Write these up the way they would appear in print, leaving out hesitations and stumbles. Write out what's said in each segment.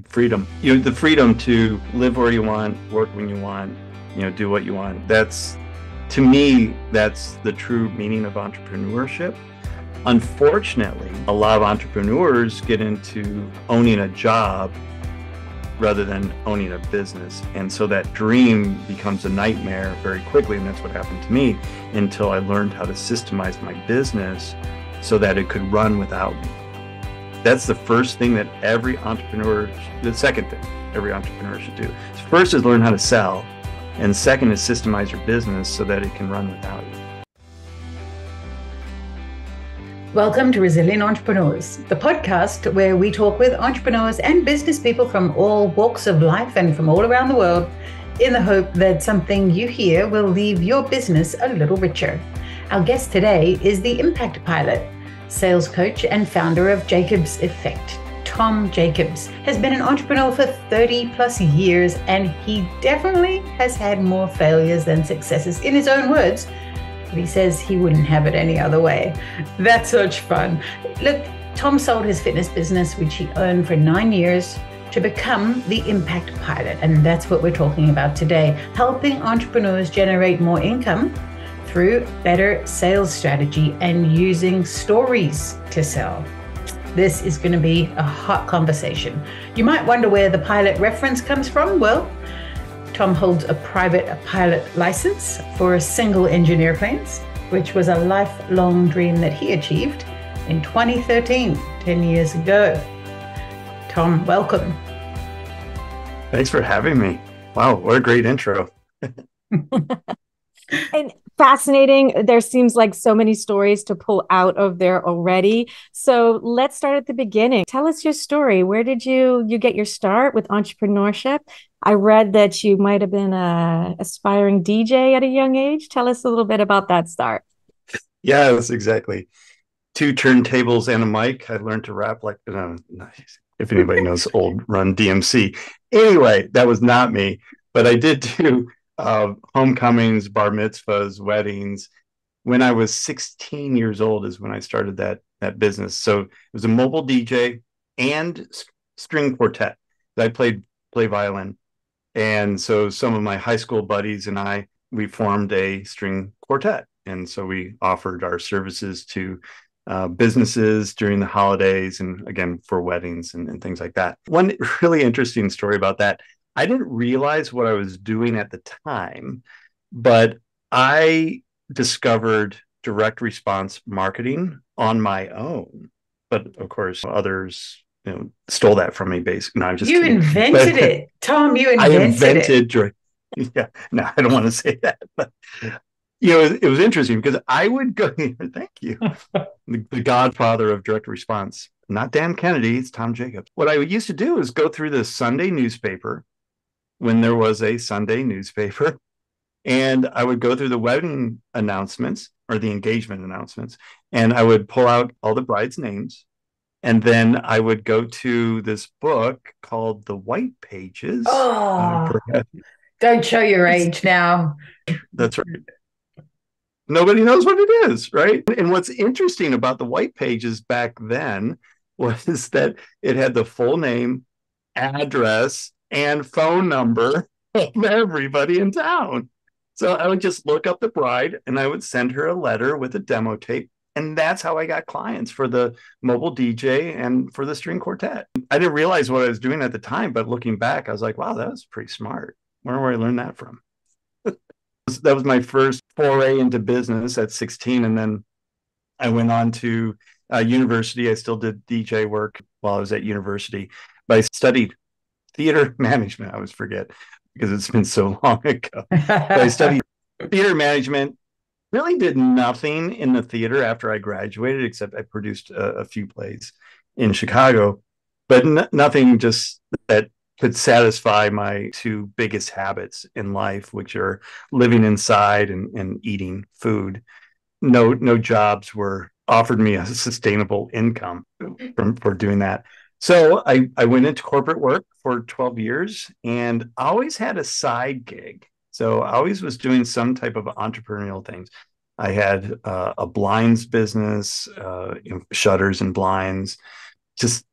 Freedom. The freedom to live where you want, work when you want, do what you want. To me, that's the true meaning of entrepreneurship. Unfortunately, a lot of entrepreneurs get into owning a job rather than owning a business. And so that dream becomes a nightmare very quickly. And that's what happened to me until I learned how to systemize my business so that it could run without me. That's the first thing that the second thing every entrepreneur should do. First is learn how to sell. And second is systemize your business so that it can run without you. Welcome to Resilient Entrepreneurs, the podcast where we talk with entrepreneurs and business people from all walks of life and from all around the world in the hope that something you hear will leave your business a little richer. Our guest today is the Impact Pilot, sales coach and founder of JackobsEffect. Tom Jackobs has been an entrepreneur for 30 plus years, and he definitely has had more failures than successes, in his own words. But he says he wouldn't have it any other way. That's such fun. Look, Tom sold his fitness business, which he owned for 9 years, to become the Impact Pilot. And that's what we're talking about today, helping entrepreneurs generate more income through better sales strategy and using stories to sell. This is going to be a hot conversation. You might wonder where the pilot reference comes from. Well, Tom holds a private pilot license for single engine airplanes, which was a lifelong dream that he achieved in 2013, 10 years ago. Tom, welcome. Thanks for having me. Wow, what a great intro. And fascinating. There seems like so many stories to pull out of there already. So let's start at the beginning. Tell us your story. Where did you get your start with entrepreneurship? I read that you might have been an aspiring DJ at a young age. Tell us a little bit about that start. Yeah, that's exactly. 2 turntables and a mic. I learned to rap like, if anybody knows old Run DMC. Anyway, that was not me, but I did do homecomings, bar mitzvahs, weddings. When I was 16 years old is when I started that business. So it was a mobile DJ and string quartet. I play violin. And so some of my high school buddies and we formed a string quartet. And so we offered our services to businesses during the holidays and again for weddings and things like that. One really interesting story about that. I didn't realize what I was doing at the time, but I discovered direct response marketing on my own. But of course, others stole that from me. Basically, no, I'm just kidding. Invented it, Tom. You invented it. Yeah, no, I don't want to say that, but it was interesting because I would go. Thank you, the godfather of direct response. Not Dan Kennedy, it's Tom Jackobs. What I used to do is go through the Sunday newspaper when there was a Sunday newspaper, and I would go through the wedding announcements or the engagement announcements, and I would pull out all the brides' names. And then I would go to this book called The White Pages. Oh, don't show your age now. That's right. Nobody knows what it is, right? And what's interesting about The White Pages back then was that it had the full name, address, and phone number of everybody in town. So I would just look up the bride and I would send her a letter with a demo tape. And that's how I got clients for the mobile DJ and for the string quartet. I didn't realize what I was doing at the time, but looking back, I was like, wow, that was pretty smart. Where I learned that from? That was my first foray into business at 16. And then I went on to university. I still did DJ work while I was at university, but I studied theater management. I always forget because it's been so long ago. But I studied theater management. Really did nothing in the theater after I graduated, except I produced a few plays in Chicago, but nothing just that could satisfy my 2 biggest habits in life, which are living inside and eating food. No jobs were offered me a sustainable income for doing that. So I went into corporate work for 12 years and always had a side gig. So I always was doing some type of entrepreneurial things. I had a blinds business, shutters and blinds, just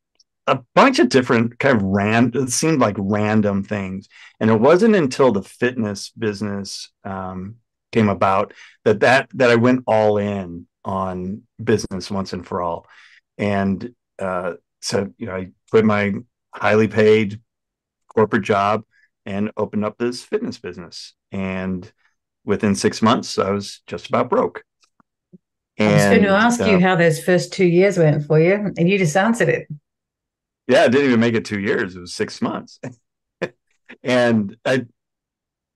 a bunch of different kind of it seemed like random things. And it wasn't until the fitness business came about that I went all in on business once and for all. And so, I quit my highly paid corporate job and opened up this fitness business. And within 6 months, I was just about broke. I was going to And ask you how those first 2 years went for you, and you just answered it. yeah, I didn't even make it 2 years. It was 6 months. And I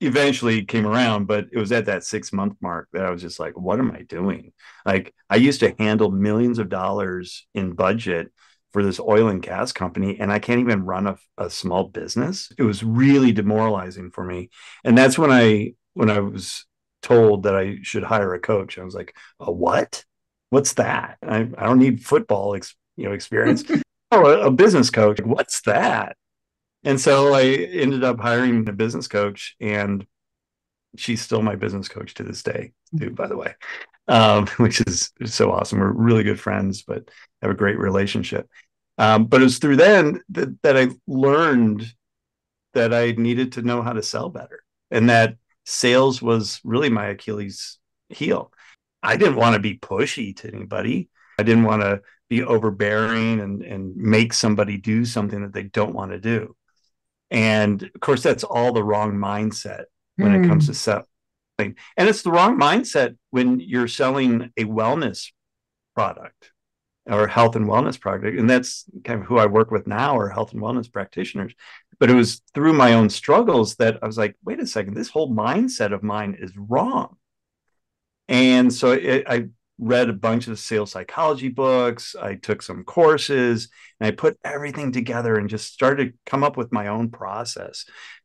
eventually came around, but it was at that 6 month mark that I was just like, what am I doing? Like, I used to handle millions of dollars in budget for this oil and gas company, and I can't even run a small business. It was really demoralizing for me. And that's when I was told that I should hire a coach. I was like, a what? What's that? I don't need football experience. Oh, a business coach. What's that? And so I ended up hiring a business coach, and she's still my business coach to this day, too, by the way, which is so awesome. We're really good friends, but have a great relationship. But it was through then that I learned that I needed to know how to sell better, and that sales was really my Achilles heel. I didn't want to be pushy to anybody. I didn't want to be overbearing and make somebody do something that they don't want to do. And of course, that's all the wrong mindset when it comes to selling. And it's the wrong mindset when you're selling a wellness product or health and wellness product. And that's kind of who I work with now, are health and wellness practitioners. But it was through my own struggles that I was like, wait a second, this whole mindset of mine is wrong. And so I read a bunch of sales psychology books. I took some courses, and I put everything together and just started to come up with my own process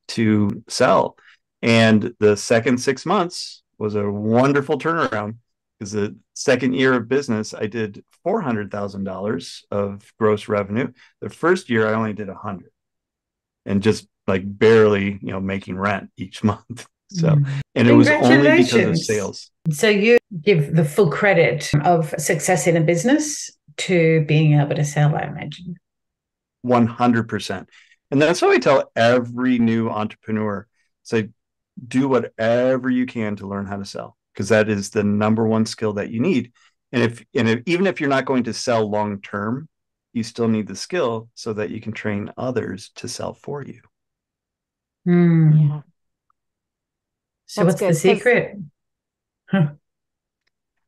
to sell. And the second 6 months was a wonderful turnaround, because the second year of business, I did $400,000 of gross revenue. The first year, I only did 100, and just like barely, making rent each month. So, and it was only because of sales. So you give the full credit of success in a business to being able to sell, I imagine. 100%. And that's how I tell every new entrepreneur, say, do whatever you can to learn how to sell, because that is the number one skill that you need. And even if you're not going to sell long term, you still need the skill so that you can train others to sell for you. Yeah. So what's the secret?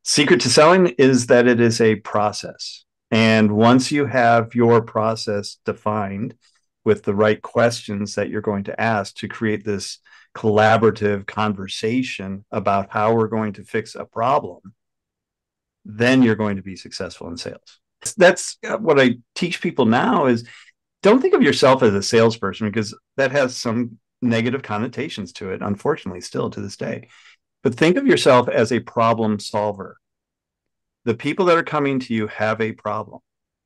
Secret to selling is that it is a process. And once you have your process defined with the right questions that you're going to ask to create this collaborative conversation about how we're going to fix a problem, then you're going to be successful in sales. That's what I teach people now is, don't think of yourself as a salesperson, because that has some negative connotations to it, unfortunately, still to this day. But think of yourself as a problem solver. The people that are coming to you have a problem.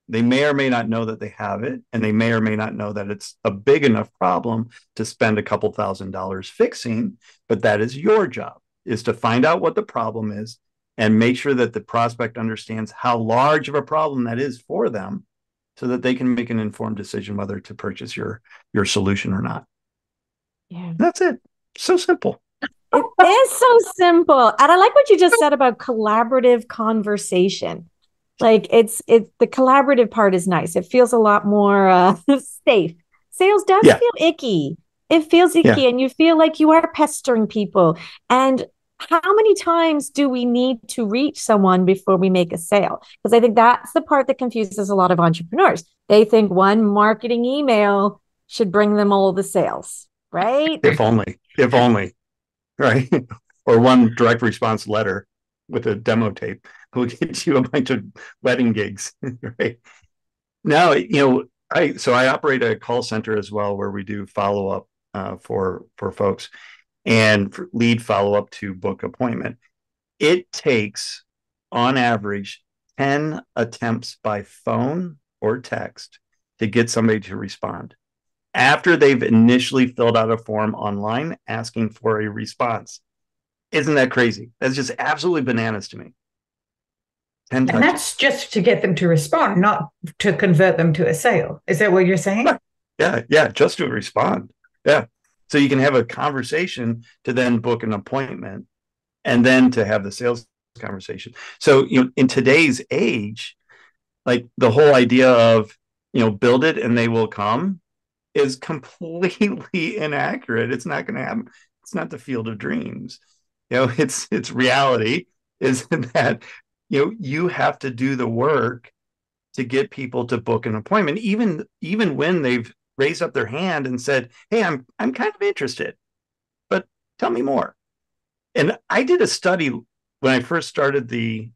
They may or may not know that they have it, and they may or may not know that it's a big enough problem to spend a couple $1,000s fixing. But that is your job, is to find out what the problem is and make sure that the prospect understands how large of a problem that is for them, so that they can make an informed decision whether to purchase your solution or not. Yeah. That's it. So simple. It is so simple. And I like what you just said about collaborative conversation. Like it's the collaborative part is nice. It feels a lot more safe. Sales does feel icky. It feels icky, and you feel like you are pestering people. And how many times do we need to reach someone before we make a sale? Because I think that's the part that confuses a lot of entrepreneurs. They think one marketing email should bring them all the sales, right? If only, right? Or one direct response letter with a demo tape will get you a bunch of wedding gigs, right? Now, I operate a call center as well, where we do follow up for folks, and for lead follow up to book appointment. It takes, on average, 10 attempts by phone or text to get somebody to respond, after they've initially filled out a form online asking for a response. Isn't that crazy? That's just absolutely bananas to me. 10 And touches. that's just to get them to respond, not to convert them to a sale. Is that what you're saying? Yeah, just to respond. Yeah. So you can have a conversation to then book an appointment and then to have the sales conversation. So, in today's age, like the whole idea of, build it and they will come is completely inaccurate. It's not going to happen. It's not the field of dreams. It's reality is that, you have to do the work to get people to book an appointment, even when they've raised up their hand and said, "Hey, I'm kind of interested, but tell me more." And I did a study when I first started the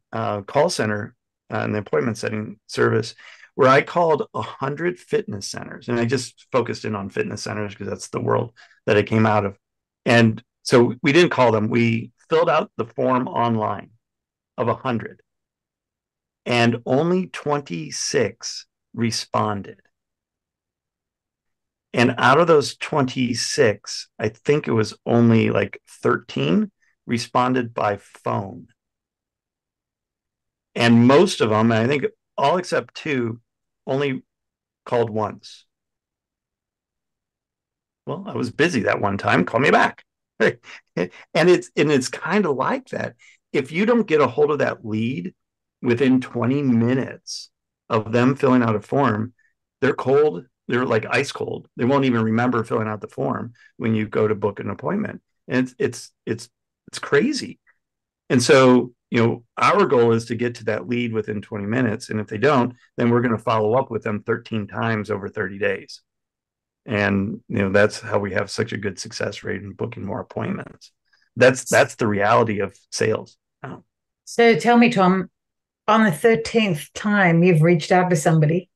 call center and the appointment setting service, where I called 100 fitness centers, and I just focused in on fitness centers because that's the world that it came out of. And so we didn't call them; we filled out the form online of 100, and only 26 responded. And out of those 26, I think it was only like 13 responded by phone. And most of them, I think all except two, only called once. Well, I was busy that one time. Call me back. And it's kind of like that. If you don't get a hold of that lead within 20 minutes of them filling out a form, they're cold. They're like ice cold. They won't even remember filling out the form when you go to book an appointment. And it's crazy. And so, our goal is to get to that lead within 20 minutes. And if they don't, then we're going to follow up with them 13 times over 30 days. And, that's how we have such a good success rate in booking more appointments. That's the reality of sales. Oh. So tell me, Tom, on the 13th time you've reached out to somebody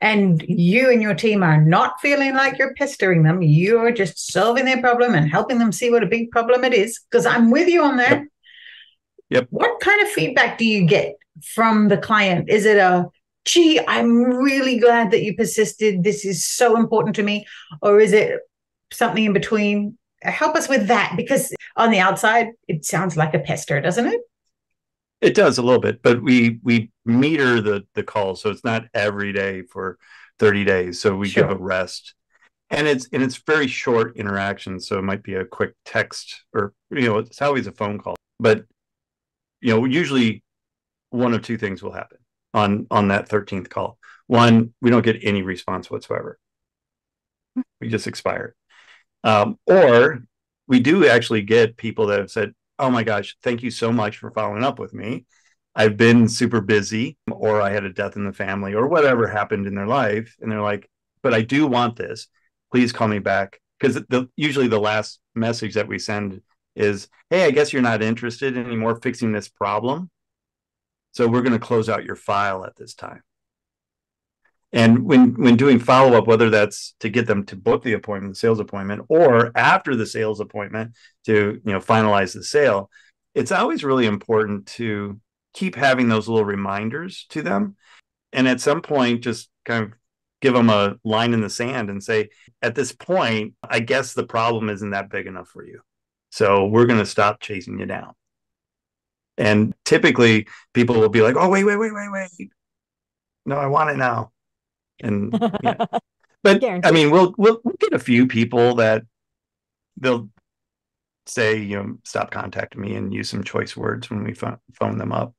and you and your team are not feeling like you're pestering them, you're just solving their problem and helping them see what a big problem it is, because I'm with you on that. Yep. What kind of feedback do you get from the client? Is it gee, I'm really glad that you persisted, this is so important to me? Or is it something in between? Help us with that, because on the outside, it sounds like a pester, doesn't it? It does a little bit, but we meter the calls, so it's not every day for 30 days. So we give a rest, and it's very short interactions. So it might be a quick text, or it's always a phone call. But usually one of two things will happen on that 13th call. One, we don't get any response whatsoever. We just expire. Or we do actually get people that have said, "Oh my gosh, thank you so much for following up with me. I've been super busy," or "I had a death in the family," or whatever happened in their life. And they're like, "But I do want this. Please call me back." Because usually the last message that we send is, "Hey, I guess you're not interested anymore fixing this problem. So we're going to close out your file at this time." And when doing follow up, whether that's to get them to book the appointment, the sales appointment, or after the sales appointment to finalize the sale, it's always really important to keep having those little reminders to them. And at some point, just kind of give them a line in the sand and say, "At this point, I guess the problem isn't that big enough for you. So we're going to stop chasing you down." And typically people will be like, "Oh, wait. No, I want it now." And but Guaranteed. I mean, we'll get a few people that they'll say, "Stop contacting me," and use some choice words when we phone them up.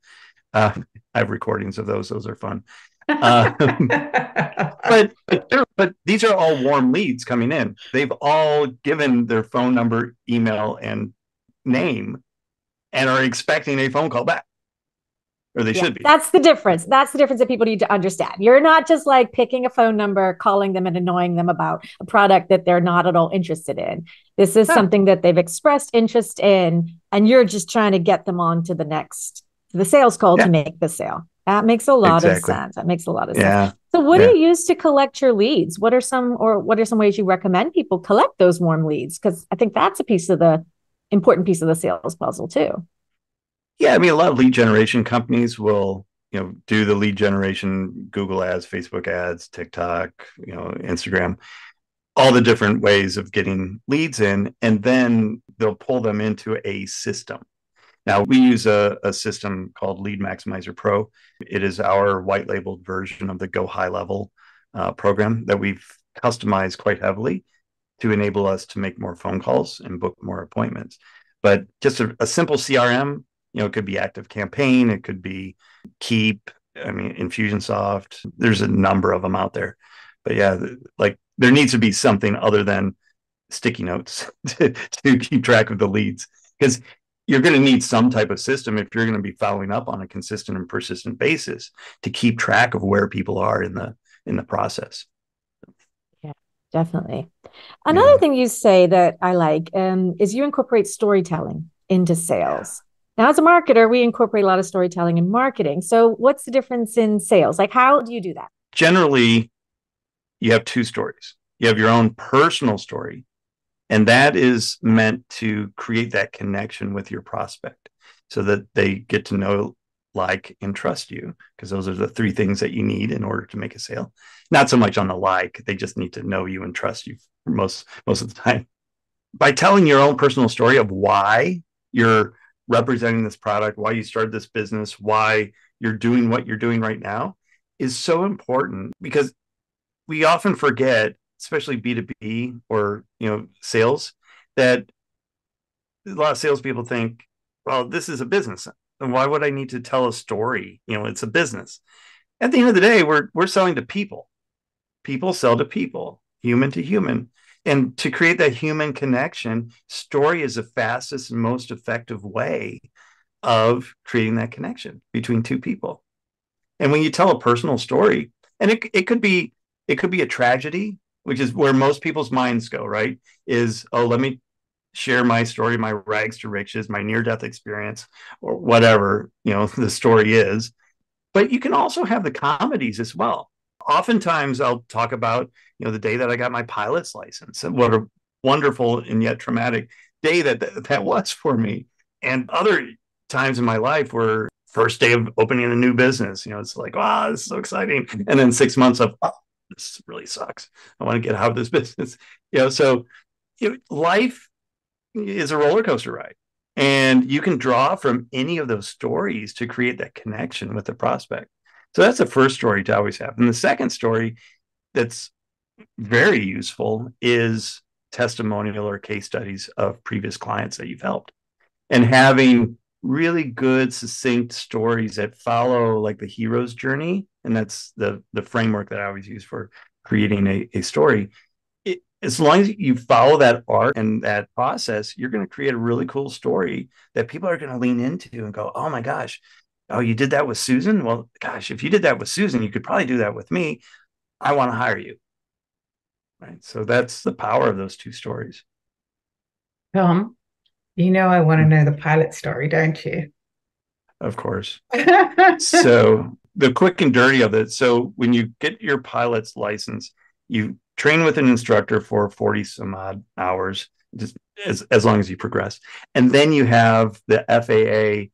I have recordings of those. Those are fun. But these are all warm leads coming in. They've all given their phone number, email, and name, and are expecting a phone call back. Or they should be. That's the difference. That's the difference that people need to understand. You're not just like picking a phone number, calling them and annoying them about a product that they're not at all interested in. This is something that they've expressed interest in, and you're just trying to get them on to the sales call to make the sale. That makes a lot of sense. That makes a lot of sense. So what do you use to collect your leads? What are some ways you recommend people collect those warm leads? Because I think that's important piece of the sales puzzle too. Yeah, I mean, a lot of lead generation companies will, do the lead generation, Google ads, Facebook ads, TikTok, Instagram, all the different ways of getting leads in, and then they'll pull them into a system. Now, we use a system called Lead Maximizer Pro. It is our white labeled version of the Go High Level program that we've customized quite heavily to enable us to make more phone calls and book more appointments. But just a simple CRM, it could be Active Campaign, it could be Keep, Infusionsoft. There's a number of them out there. But yeah, like there needs to be something other than sticky notes to keep track of the leads, because you're going to need some type of system if you're going to be following up on a consistent and persistent basis to keep track of where people are in the process. Yeah, definitely. Another thing you say that I like is you incorporate storytelling into sales. Now, as a marketer, we incorporate a lot of storytelling in marketing. So what's the difference in sales? Like, how do you do that? Generally, you have two stories. You have your own personal story, and that is meant to create that connection with your prospect so that they get to know, like, and trust you, because those are the three things that you need in order to make a sale. Not so much on the like, they just need to know you and trust you most of the time. By telling your own personal story of why you're representing this product, why you started this business, why you're doing what you're doing right now is so important, because we often forget, especially B2B or sales, that a lot of salespeople think, well, this is a business, and why would I need to tell a story? It's a business. At the end of the day, we're selling to people. People sell to people, human to human. And to create that human connection, story is the fastest and most effective way of creating that connection between two people. And when you tell a personal story, and it could be a tragedy, which is where most people's minds go, right? Is, oh, let me share my story, my rags to riches, my near-death experience, or whatever, the story is. But you can also have the comedies as well. Oftentimes I'll talk about, the day that I got my pilot's license, and what a wonderful and yet traumatic day that was for me. And other times in my life were first day of opening a new business. It's like, wow, this is so exciting. And then 6 months of, oh, this really sucks. I want to get out of this business. So life is a roller coaster ride. And you can draw from any of those stories to create that connection with the prospect. So that's the first story to always have. And the second story that's very useful is testimonial or case studies of previous clients that you've helped. And having really good, succinct stories that follow like the hero's journey. And that's the framework that I always use for creating a story. As long as you follow that arc and that process, you're going to create a really cool story that people are going to lean into and go, oh my gosh, oh, you did that with Susan? Well, gosh, if you did that with Susan, you could probably do that with me. I want to hire you. Right. So that's the power of those two stories. Tom, I want to know the pilot story, don't you? Of course. So the quick and dirty of it. So when you get your pilot's license, you train with an instructor for 40 some odd hours, just as long as you progress. And then you have the FAA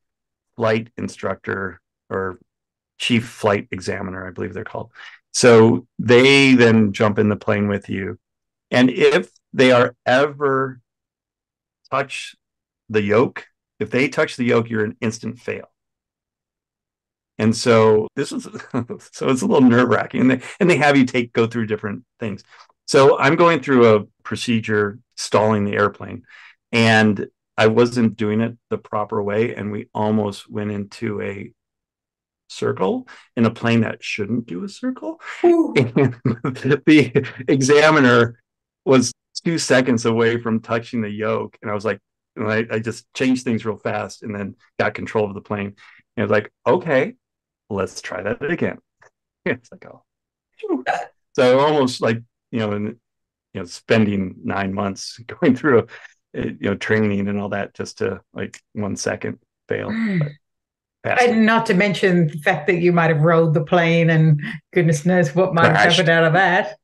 flight instructor, or chief flight examiner, I believe they're called. So they then jump in the plane with you. And if they are ever touch the yoke, if they touch the yoke, you're an instant fail. And so it's a little nerve-wracking, and they have you go through different things. So I'm going through a procedure stalling the airplane, and I wasn't doing it the proper way, and we almost went into a circle in a plane that shouldn't do a circle. And the examiner was 2 seconds away from touching the yoke, and I was like, I just changed things real fast and then got control of the plane. And I was like, okay, let's try that again. It's like, oh, so almost like, spending 9 months going through training and all that just to like 1 second fail. And not to mention the fact that you might have rolled the plane and goodness knows what might have happened out of that.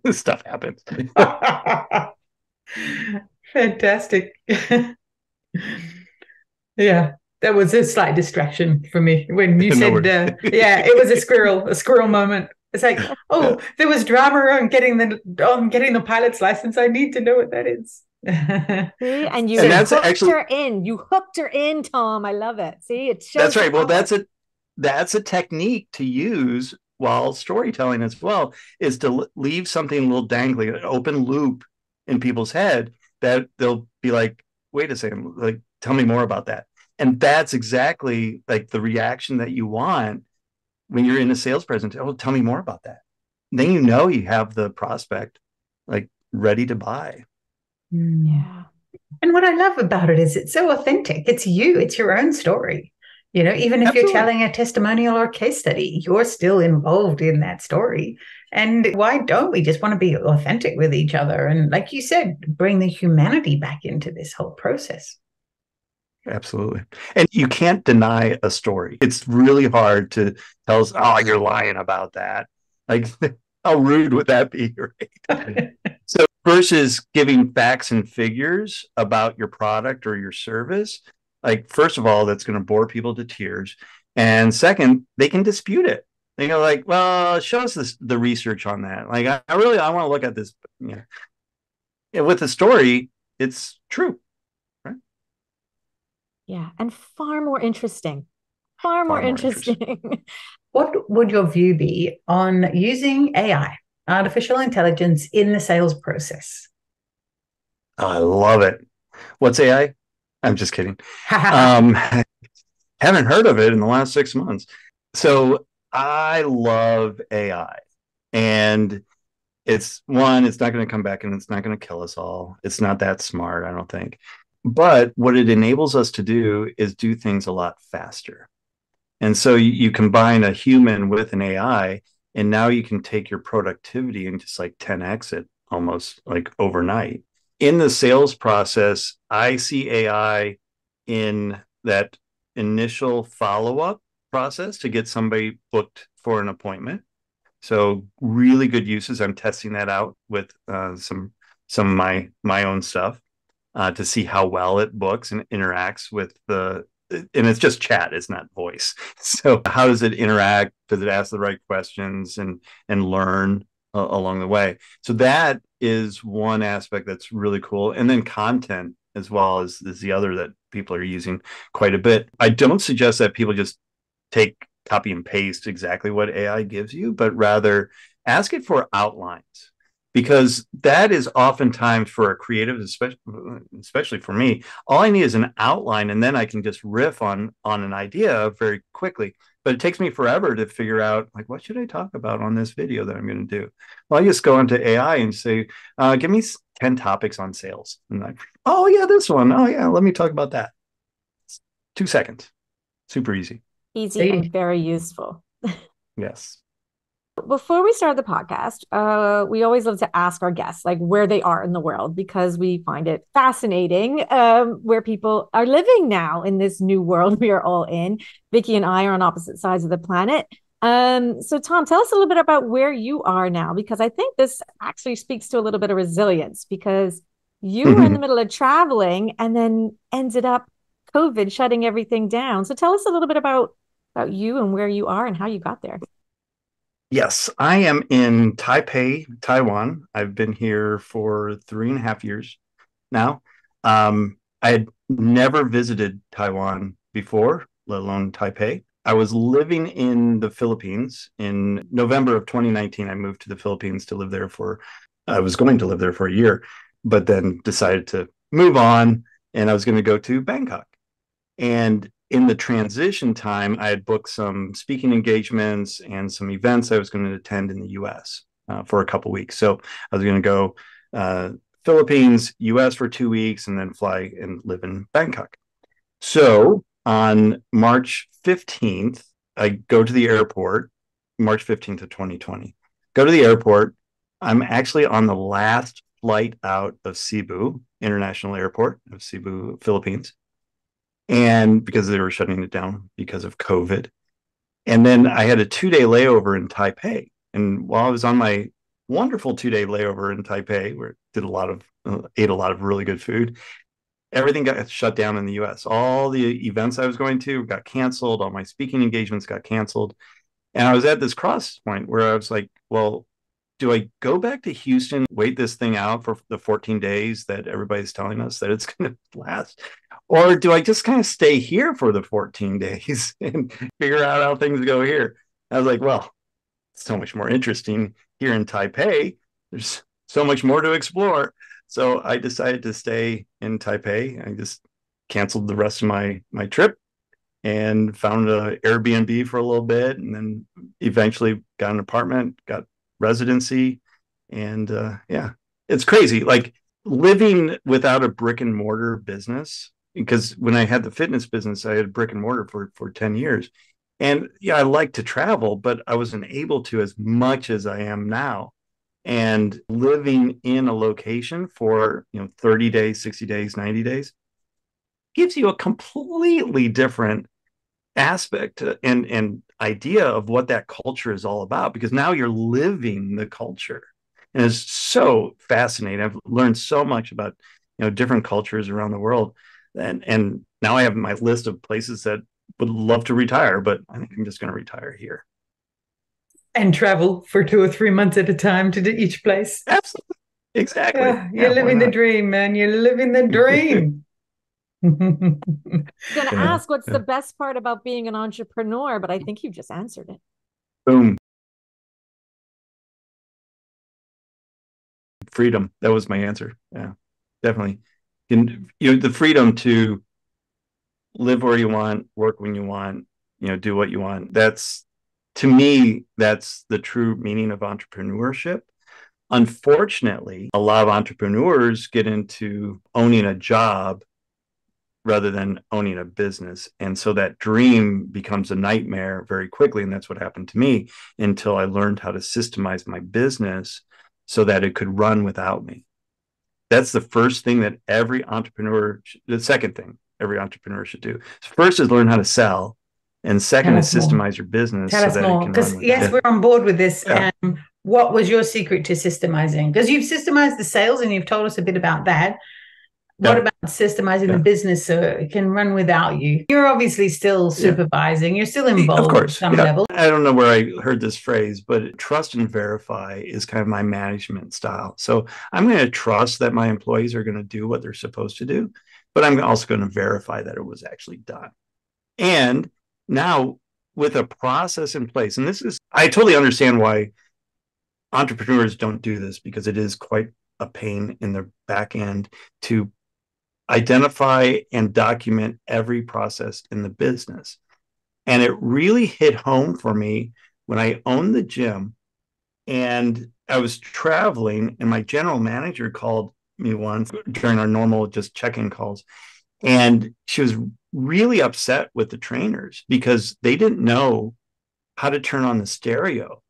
This stuff happens. Fantastic. Yeah, that was a slight distraction for me when you said, it was a squirrel moment. It's like, there was drama on getting the pilot's license. I need to know what that is. See, and And you that's hooked actually her in. You hooked her in, Tom. I love it. See, it that's shows the right. Well, power. that's a technique to use while storytelling as well, is to leave something a little dangling, an open loop in people's head that they'll be like, wait a second, like, tell me more about that. And that's exactly like the reaction that you want when you're in a sales presentation. Oh, tell me more about that. Then you know you have the prospect like ready to buy. Yeah. And what I love about it is it's so authentic. It's you, it's your own story. Even if you're Absolutely. telling a testimonial or a case study, you're still involved in that story. And why don't we just want to be authentic with each other? And like you said, bring the humanity back into this whole process. Absolutely. And you can't deny a story. It's really hard to tell us, oh, you're lying about that. Like, how rude would that be? Right. So, versus giving facts and figures about your product or your service, like, first of all, that's going to bore people to tears. And second, they can dispute it. They go, like, well, show us the research on that. Like, I want to look at this. With the story, it's true. Right? Yeah. And far more interesting. Far more Far more interesting. interesting. What would your view be on using AI, artificial intelligence, in the sales process? I love it. What's AI? I'm just kidding. Um, haven't heard of it in the last 6 months. So I love AI. And it's not going to come back and it's not going to kill us all. It's not that smart, I don't think. But what it enables us to do is do things a lot faster. And so you combine a human with an AI, and now you can take your productivity and just like 10x it almost like overnight. In the sales process, I see AI in that initial follow-up process to get somebody booked for an appointment. So really good uses. I'm testing that out with some of my own stuff to see how well it books and interacts with the. And it's just chat, it's not voice. So how does it interact? Does it ask the right questions and learn along the way? So that is one aspect that's really cool. And then content as well is the other that people are using quite a bit. I don't suggest that people just take copy and paste exactly what AI gives you, but rather ask it for outlines, because that is oftentimes for a creative, especially for me, all I need is an outline, and then I can just riff on an idea very quickly. But it takes me forever to figure out, like, what should I talk about on this video that I'm going to do? Well, I just go into AI and say, give me 10 topics on sales. And like, oh yeah, this one. Oh yeah, let me talk about that. 2 seconds. Super easy. Easy See, and very useful. Yes. Before we start the podcast, we always love to ask our guests like where they are in the world because we find it fascinating where people are living now in this new world we are all in. Vicky and I are on opposite sides of the planet. So Tom, tell us a little bit about where you are now, because I think this actually speaks to a little bit of resilience because you were in the middle of traveling and then ended up COVID shutting everything down. So tell us a little bit about you and where you are and how you got there. Yes, I am in Taipei, Taiwan. I've been here for 3.5 years now. I had never visited Taiwan before, let alone Taipei. I was living in the Philippines in November of 2019. I moved to the Philippines to live there I was going to live there for a year, but then decided to move on, and I was going to go to Bangkok. And in the transition time, I had booked some speaking engagements and some events I was going to attend in the US for a couple weeks. So I was going to go Philippines, US for 2 weeks, and then fly and live in Bangkok. So on March 15th, I go to the airport, March 15th of 2020. Go to the airport. I'm actually on the last flight out of Cebu International Airport of Cebu, Philippines, and because they were shutting it down because of COVID. And then I had a 2 day layover in Taipei. And while I was on my wonderful 2 day layover in Taipei, where I ate a lot of really good food, everything got shut down in the US. All the events I was going to got canceled. All my speaking engagements got canceled. And I was at this cross point where I was like, well, do I go back to Houston, wait this thing out for the 14 days that everybody's telling us that it's going to last? Or do I just kind of stay here for the 14 days and figure out how things go here? I was like, well, it's so much more interesting here in Taipei. There's so much more to explore. So I decided to stay in Taipei. I just canceled the rest of my trip and found an Airbnb for a little bit, and then eventually got an apartment, got residency, and yeah, it's crazy. Like living without a brick and mortar business, because when I had the fitness business, I had brick and mortar for 10 years. And yeah, I like to travel, but I wasn't able to as much as I am now. And living in a location for 30 days, 60 days, 90 days gives you a completely different aspect and idea of what that culture is all about, because now you're living the culture, and it's so fascinating. I've learned so much about different cultures around the world, and now I have my list of places that would love to retire, but I think I'm just going to retire here and travel for 2 or 3 months at a time to each place. Absolutely, exactly. Yeah, you're living the dream, man. You're living the dream. I'm going to Yeah, ask what's yeah. the best part about being an entrepreneur, but I think you just answered it. Boom. Freedom. That was my answer. Yeah, definitely. And the freedom to live where you want, work when you want, do what you want. That's, to me, that's the true meaning of entrepreneurship. Unfortunately, a lot of entrepreneurs get into owning a job rather than owning a business. And so that dream becomes a nightmare very quickly. And that's what happened to me until I learned how to systemize my business so that it could run without me. That's the first thing that every entrepreneur, the second thing every entrepreneur should do. First is learn how to sell. And second is systemize your business so that it can run. Because yes, we're on board with this. Yeah. What was your secret to systemizing? Because you've systemized the sales and you've told us a bit about that. What about systemizing the business so it can run without you? You're obviously still supervising. You're still involved at some level. I don't know where I heard this phrase, but trust and verify is kind of my management style. So I'm going to trust that my employees are going to do what they're supposed to do, but I'm also going to verify that it was actually done. And now with a process in place, and I totally understand why entrepreneurs don't do this, because it is quite a pain in the back end to identify and document every process in the business. And it really hit home for me when I owned the gym and I was traveling, and my general manager called me once during our normal just check-in calls. And she was really upset with the trainers because they didn't know how to turn on the stereo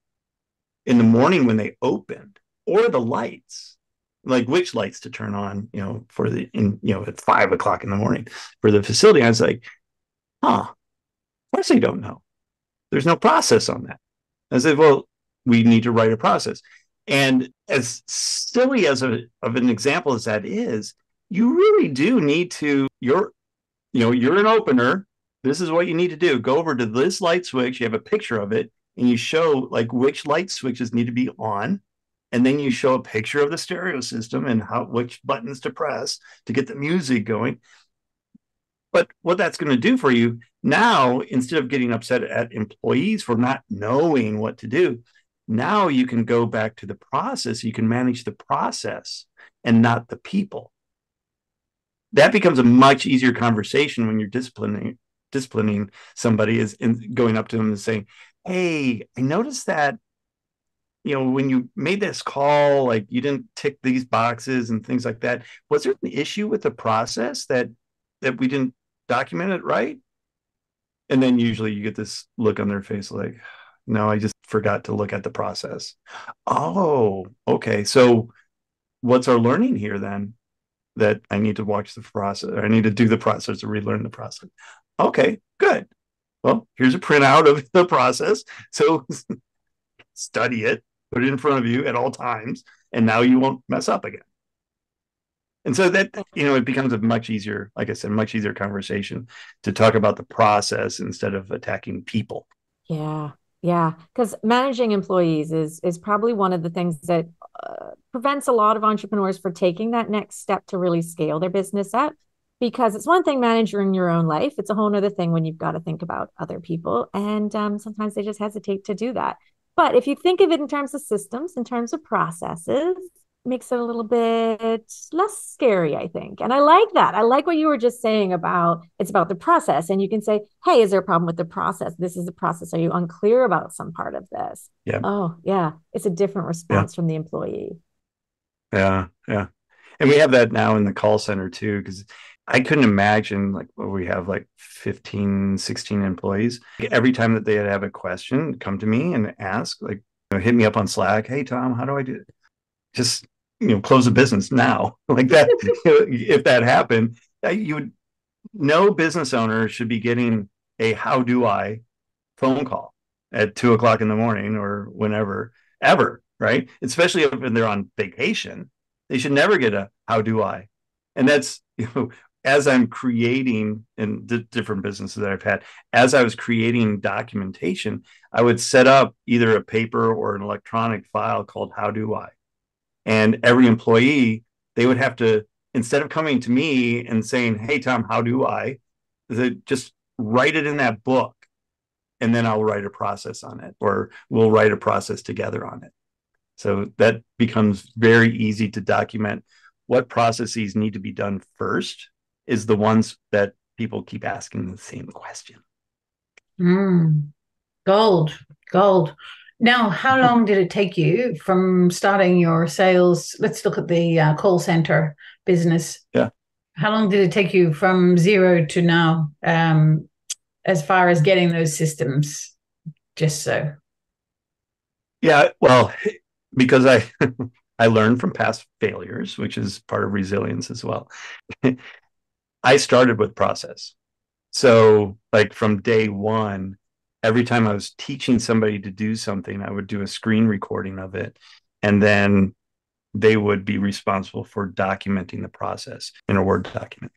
in the morning when they opened, or the lights, like which lights to turn on, at 5 o'clock in the morning for the facility. I was like, of course they don't know. There's no process on that. I said, well, we need to write a process. And as silly of an example as that is, you really do need to, you're an opener. This is what you need to do. Go over to this light switch. You have a picture of it, and you show like which light switches need to be on. And then you show a picture of the stereo system and which buttons to press to get the music going. But what that's going to do for you now, instead of getting upset at employees for not knowing what to do, now you can go back to the process. You can manage the process and not the people. That becomes a much easier conversation when you're disciplining somebody, is going up to them and saying, hey, I noticed that when you made this call, like you didn't tick these boxes and things like that. Was there an issue with the process that we didn't document it right? And then usually you get this look on their face like, no, I just forgot to look at the process. Oh, okay. So what's our learning here then? That I need to watch the process, or I need to do the process or relearn the process. Okay, good. Well, here's a printout of the process. So study it, put it in front of you at all times, and now you won't mess up again. And so that, it becomes a much easier, like I said, much easier conversation to talk about the process instead of attacking people. Yeah. Yeah, because managing employees is probably one of the things that prevents a lot of entrepreneurs for taking that next step to really scale their business up. Because it's one thing managing your own life; it's a whole other thing when you've got to think about other people, and sometimes they just hesitate to do that. But if you think of it in terms of systems, in terms of processes, makes it a little bit less scary, I think. And I like that. I like what you were just saying about it's about the process. And you can say, hey, is there a problem with the process? This is the process. Are you unclear about some part of this? Yeah. Oh, yeah. It's a different Yeah. response from the employee. Yeah. Yeah. And we have that now in the call center too, because I couldn't imagine like where we have like 15, 16 employees. Every time that they'd have a question, come to me and ask, like, hit me up on Slack. Hey, Tom, how do I do it? Just, close the business now. Like that, if that happened, you would, no business owner should be getting a how do I phone call at 2 o'clock in the morning or whenever, ever, right? Especially if they're on vacation. They should never get a how do I. And that's, as I'm creating in different businesses that I've had, as I was creating documentation, I would set up either a paper or an electronic file called how do I. And every employee, they would have to, instead of coming to me and saying, hey, Tom, how do I? They just write it in that book and then I'll write a process on it, or we'll write a process together on it. So that becomes very easy to document. What processes need to be done first is the ones that people keep asking the same question. Gold, gold. Now, how long did it take you from starting your sales? Let's look at the call center business. Yeah. How long did it take you from zero to now, as far as getting those systems? Just so. Yeah, well, because I I learned from past failures, which is part of resilience as well. I started with process. So, like from day one, every time I was teaching somebody to do something, I would do a screen recording of it. And then they would be responsible for documenting the process in a Word document.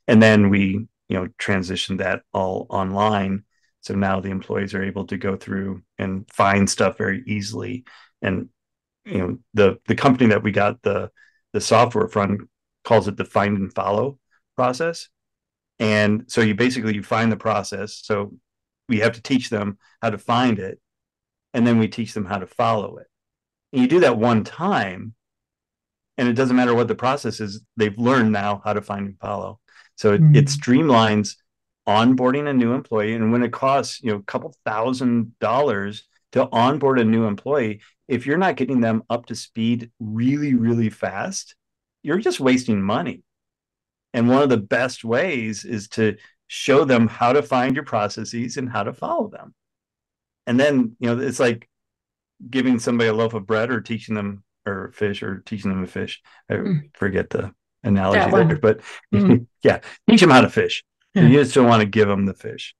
And then we, transitioned that all online. So now the employees are able to go through and find stuff very easily. And, the company that we got the software from calls it the find and follow process. And so you find the process. So we have to teach them how to find it, and then we teach them how to follow it. And you do that one time, and it doesn't matter what the process is, they've learned now how to find and follow. So it streamlines onboarding a new employee. And when it costs, a couple $1,000 to onboard a new employee, if you're not getting them up to speed really, really fast, you're just wasting money. And one of the best ways is to show them how to find your processes and how to follow them. And then, it's like giving somebody a loaf of bread or teaching them or fish or teaching them to fish. I forget the analogy there, but yeah, teach them how to fish. So you just don't want to give them the fish.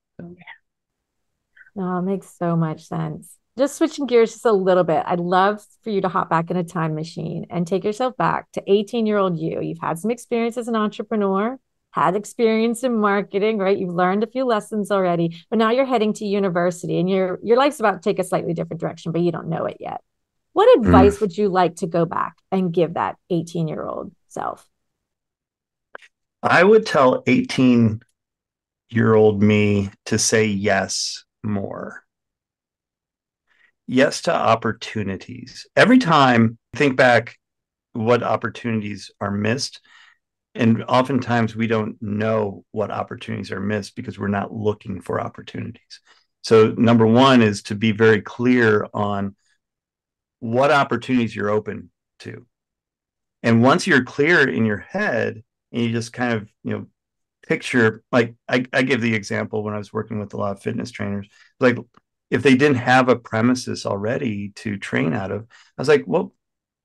No, it makes so much sense. Just switching gears just a little bit, I'd love for you to hop back in a time machine and take yourself back to 18-year-old you. You've had some experience as an entrepreneur, had experience in marketing, right? You've learned a few lessons already, but now you're heading to university and your life's about to take a slightly different direction, but you don't know it yet. What advice would you like to go back and give that 18-year-old self? I would tell 18-year-old me to say yes more. Yes to opportunities. Every time I think back what opportunities are missed, and oftentimes we don't know what opportunities are missed because we're not looking for opportunities. So number one is to be very clear on what opportunities you're open to. And once you're clear in your head and you just kind of, picture, like I give the example when I was working with a lot of fitness trainers, like if they didn't have a premises already to train out of, I was like, well,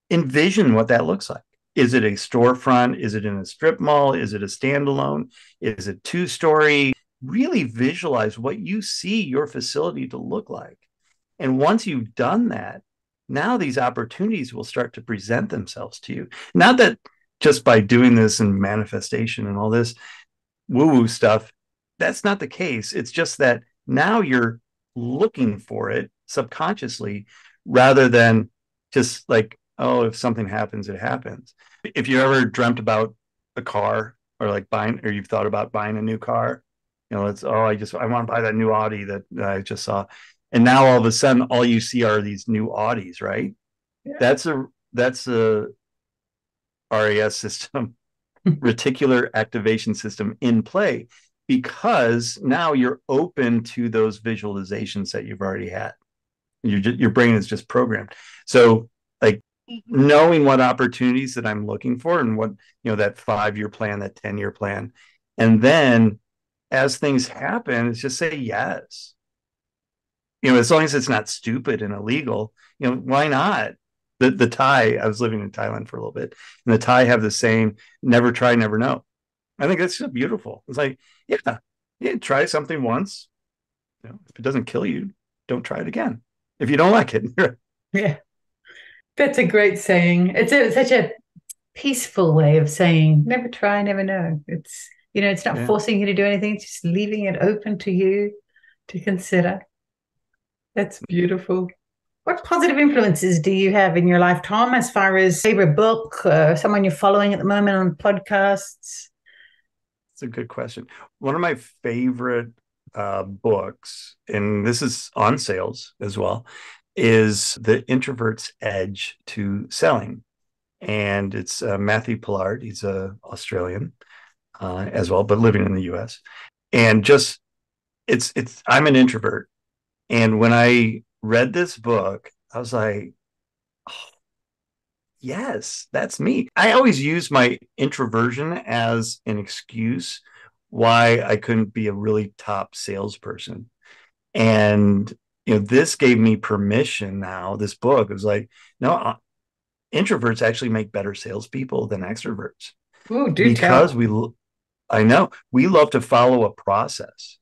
envision what that looks like. Is it a storefront? Is it in a strip mall? Is it a standalone? Is it 2-story? Really visualize what you see your facility to look like. And once you've done that, now these opportunities will start to present themselves to you. Not that just by doing this and manifestation and all this woo-woo stuff, that's not the case. It's just that now you're looking for it subconsciously rather than just like, oh, if something happens, it happens. If you ever dreamt about a car or like buying, or you've thought about buying a new car, it's, oh, I want to buy that new Audi that I just saw. And now all of a sudden, all you see are these new Audis, right? Yeah. That's a RAS system, reticular activation system in play, because now you're open to those visualizations that you've already had. Your brain is just programmed. So like knowing what opportunities that I'm looking for and what, that 5-year plan, that 10-year plan. And then as things happen, it's just say yes. As long as it's not stupid and illegal, why not? The Thai, I was living in Thailand for a little bit, and the Thai have the same never try, never know. I think that's just beautiful. It's like, yeah, try something once. If it doesn't kill you, don't try it again. If you don't like it. Yeah. That's a great saying. It's such a peaceful way of saying never try, never know. It's not forcing you to do anything, it's just leaving it open to you to consider. That's beautiful. What positive influences do you have in your life, Tom, as far as favorite book, someone you're following at the moment on podcasts? It's a good question. One of my favorite books, and this is on sales as well, is The Introvert's Edge to Selling. And it's Matthew Pollard. He's an Australian as well, but living in the US. And just, I'm an introvert. And when I read this book, I was like, oh, yes, that's me. I always use my introversion as an excuse why I couldn't be a really top salesperson. And, this gave me permission now. This book was like, no, introverts actually make better salespeople than extroverts. Ooh, do because tell. I know we love to follow a process.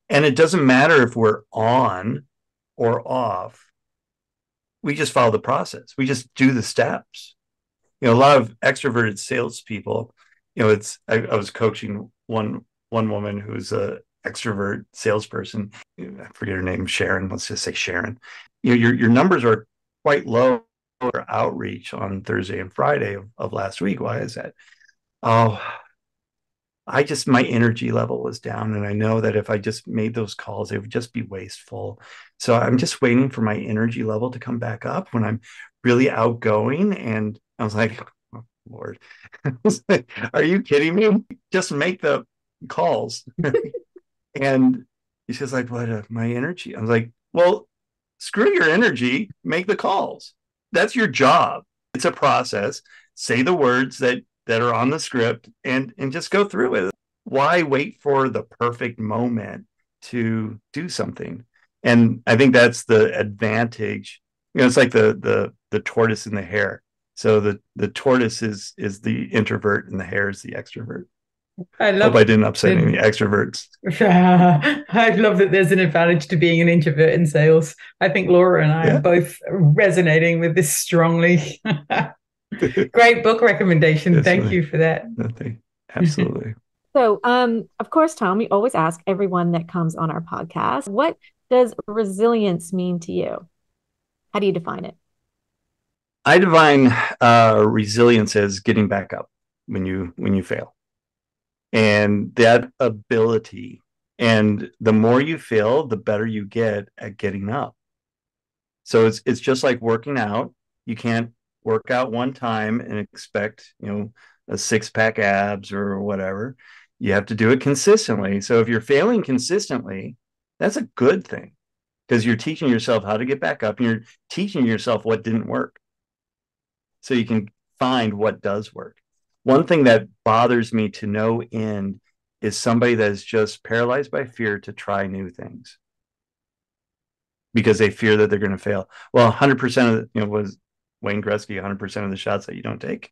And it doesn't matter if we're on or off. We just follow the process. We just do the steps. A lot of extroverted salespeople, I was coaching one woman who's a extrovert salesperson. I forget her name, Sharon. Let's just say Sharon. Your numbers are quite low for outreach on Thursday and Friday of last week. Why is that? Oh, my energy level was down, and I know that if I just made those calls, they would just be wasteful. So I'm just waiting for my energy level to come back up when I'm really outgoing. And I was like, oh, Lord, I was like, are you kidding me? Just make the calls. And she's like, what, my energy? I was like, well, screw your energy, make the calls. That's your job. It's a process. Say the words that are on the script and just go through with it. Why wait for the perfect moment to do something? And I think that's the advantage. It's like the tortoise and the hare. So the tortoise is the introvert and the hare is the extrovert. Hope I didn't upset any extroverts. I love that there's an advantage to being an introvert in sales. I think Laura and I are both resonating with this strongly. Great book recommendation. Yes, thank you for that. Absolutely. So, of course, Tom, we always ask everyone that comes on our podcast, what does resilience mean to you? How do you define it? I define resilience as getting back up when you fail. And that ability, and the more you fail, the better you get at getting up. So it's just like working out. You can't work out one time and expect, a 6-pack abs or whatever. You have to do it consistently. So if you're failing consistently, that's a good thing, because you're teaching yourself how to get back up and you're teaching yourself what didn't work, so you can find what does work. One thing that bothers me to no end is somebody that is just paralyzed by fear to try new things because they fear that they're going to fail. Well, 100% of was Wayne Gretzky, 100% of the shots that you don't take,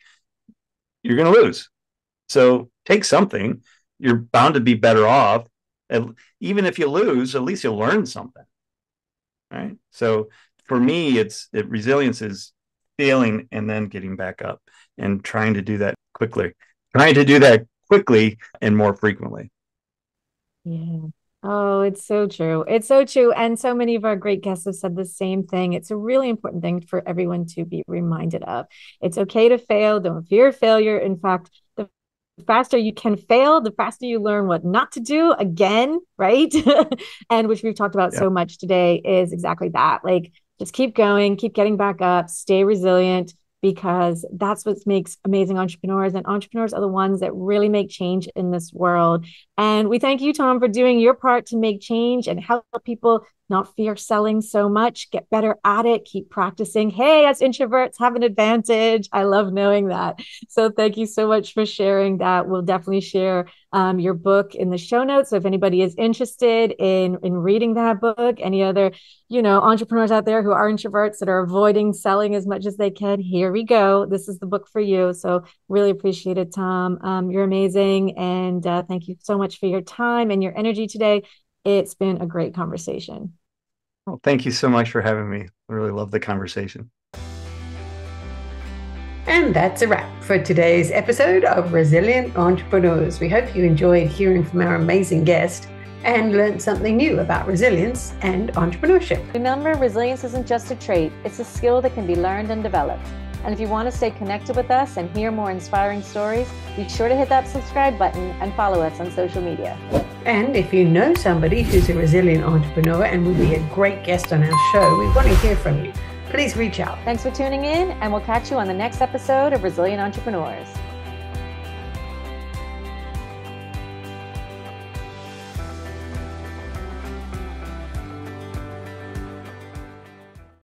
you're going to lose. So take something. You're bound to be better off. Even if you lose, at least you'll learn something. Right. So for me, resilience is failing and then getting back up and trying to do that quickly and more frequently. Yeah. Oh, it's so true. It's so true. And so many of our great guests have said the same thing. It's a really important thing for everyone to be reminded of. It's okay to fail. Don't fear failure. In fact, the faster you can fail, the faster you learn what not to do again, right? And which we've talked about Yeah. so much today is exactly that. Like, just keep going, keep getting back up, stay resilient, because that's what makes amazing entrepreneurs. And entrepreneurs are the ones that really make change in this world. And we thank you, Tom, for doing your part to make change and help people not fear selling so much, get better at it, keep practicing. Hey, us introverts have an advantage. I love knowing that. So thank you so much for sharing that. We'll definitely share your book in the show notes. So if anybody is interested in reading that book, any other, entrepreneurs out there who are introverts that are avoiding selling as much as they can, here we go. This is the book for you. So really appreciate it, Tom. You're amazing. And thank you so much for your time and your energy today. It's been a great conversation. Well, thank you so much for having me. I really love the conversation. And that's a wrap for today's episode of Resilient Entrepreneurs. We hope you enjoyed hearing from our amazing guest and learned something new about resilience and entrepreneurship. Remember, resilience isn't just a trait, it's a skill that can be learned and developed. And if you want to stay connected with us and hear more inspiring stories, be sure to hit that subscribe button and follow us on social media. And if you know somebody who's a resilient entrepreneur and would be a great guest on our show, we want to hear from you. Please reach out. Thanks for tuning in, and we'll catch you on the next episode of Resilient Entrepreneurs.